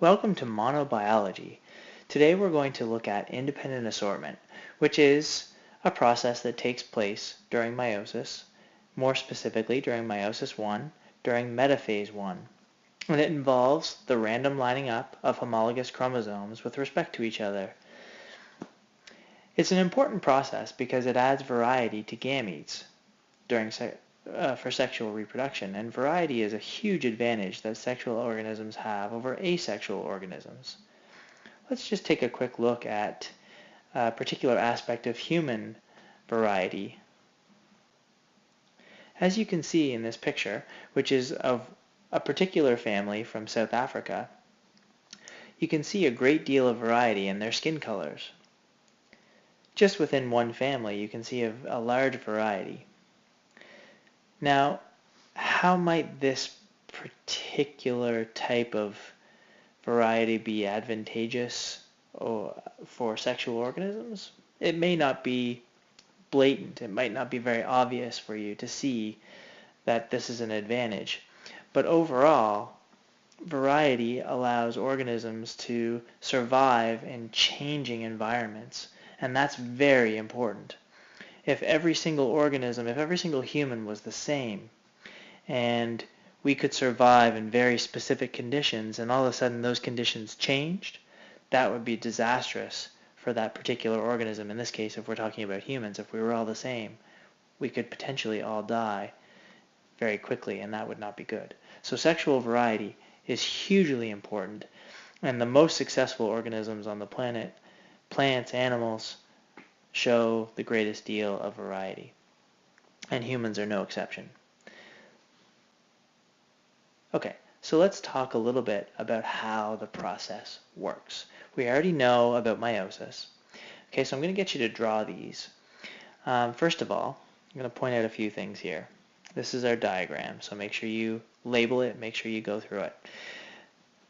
Welcome to monobiology. Today we're going to look at independent assortment, which is a process that takes place during meiosis, more specifically during meiosis 1, during metaphase 1. And it involves the random lining up of homologous chromosomes with respect to each other. It's an important process because it adds variety to gametes for sexual reproduction, and variety is a huge advantage that sexual organisms have over asexual organisms. Let's just take a quick look at a particular aspect of human variety. As you can see in this picture, which is of a particular family from South Africa, you can see a great deal of variety in their skin colors. Just within one family, you can see a large variety. Now, how might this particular type of variety be advantageous for sexual organisms? It may not be blatant. It might not be very obvious for you to see that this is an advantage. But overall, variety allows organisms to survive in changing environments, and that's very important. If every single organism, if every single human was the same, and we could survive in very specific conditions, and all of a sudden those conditions changed, that would be disastrous for that particular organism. In this case, if we're talking about humans, if we were all the same, we could potentially all die very quickly, and that would not be good. So sexual variety is hugely important, and the most successful organisms on the planet, plants, animals, show the greatest deal of variety, and humans are no exception. Okay, so let's talk a little bit about how the process works. We already know about meiosis. Okay, so I'm going to get you to draw these. First of all, I'm going to point out a few things here. This is our diagram, so make sure you label it, make sure you go through it.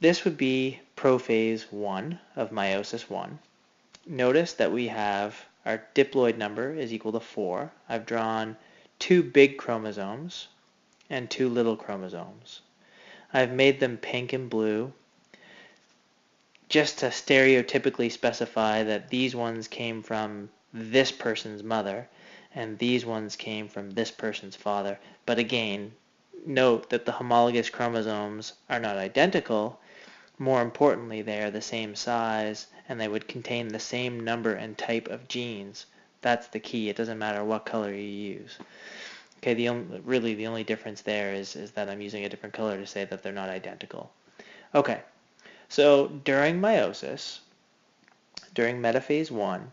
This would be prophase 1 of meiosis 1. Notice that we have our diploid number is equal to 4. I've drawn 2 big chromosomes and 2 little chromosomes. I've made them pink and blue just to stereotypically specify that these ones came from this person's mother and these ones came from this person's father. But again, note that the homologous chromosomes are not identical. More importantly, they are the same size and they would contain the same number and type of genes. That's the key. It doesn't matter what color you use. Okay, the only difference there is that I'm using a different color to say that they're not identical. Okay, so during meiosis, during metaphase 1,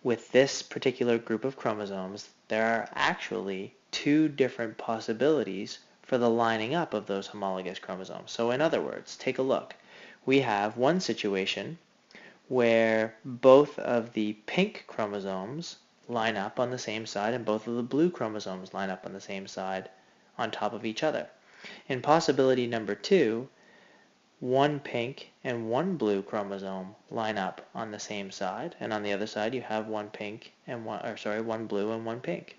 with this particular group of chromosomes, there are actually 2 different possibilities for the lining up of those homologous chromosomes. So in other words, take a look. We have one situation where both of the pink chromosomes line up on the same side and both of the blue chromosomes line up on the same side on top of each other. In possibility number 2, one pink and one blue chromosome line up on the same side, and on the other side you have one blue and one pink.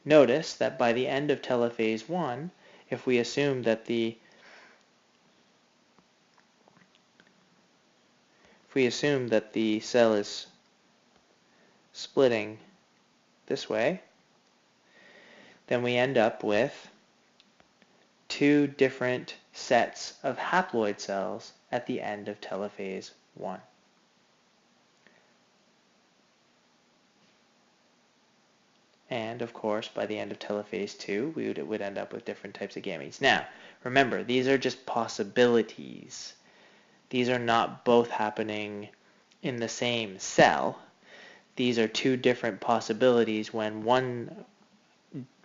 Notice that by the end of telophase 1, if we assume that the cell is splitting this way, then we end up with 2 different sets of haploid cells at the end of telophase 1. And of course, by the end of telophase 2, we would end up with different types of gametes. Now, remember, these are just possibilities. These are not both happening in the same cell. These are 2 different possibilities when one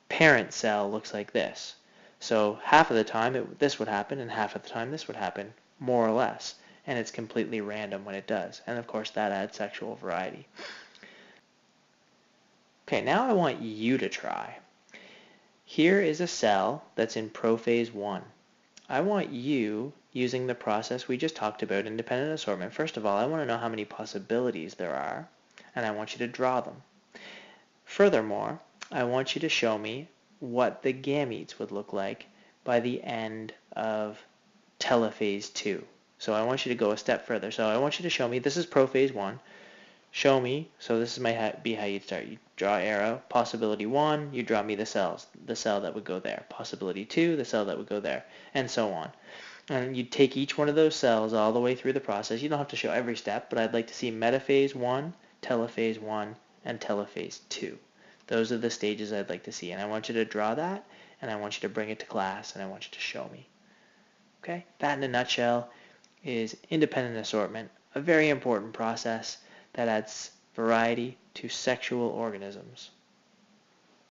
parent cell looks like this. So half of the time this would happen and half of the time this would happen, more or less. And it's completely random when it does. And of course that adds sexual variety. Okay, now I want you to try. Here is a cell that's in prophase 1. I want you, using the process we just talked about, independent assortment, first of all, I want to know how many possibilities there are, and I want you to draw them. Furthermore, I want you to show me what the gametes would look like by the end of telophase 2. So I want you to go a step further. So I want you to show me, this is prophase 1. Show me, so this might be how you'd start. You draw arrow, possibility 1, you draw me the cells, the cell that would go there. Possibility 2, the cell that would go there, and so on. And you take each one of those cells all the way through the process. You don't have to show every step, but I'd like to see metaphase 1, telophase 1, and telophase 2. Those are the stages I'd like to see. And I want you to draw that, and I want you to bring it to class, and I want you to show me. Okay? That in a nutshell is independent assortment, a very important process that adds variety to sexual organisms.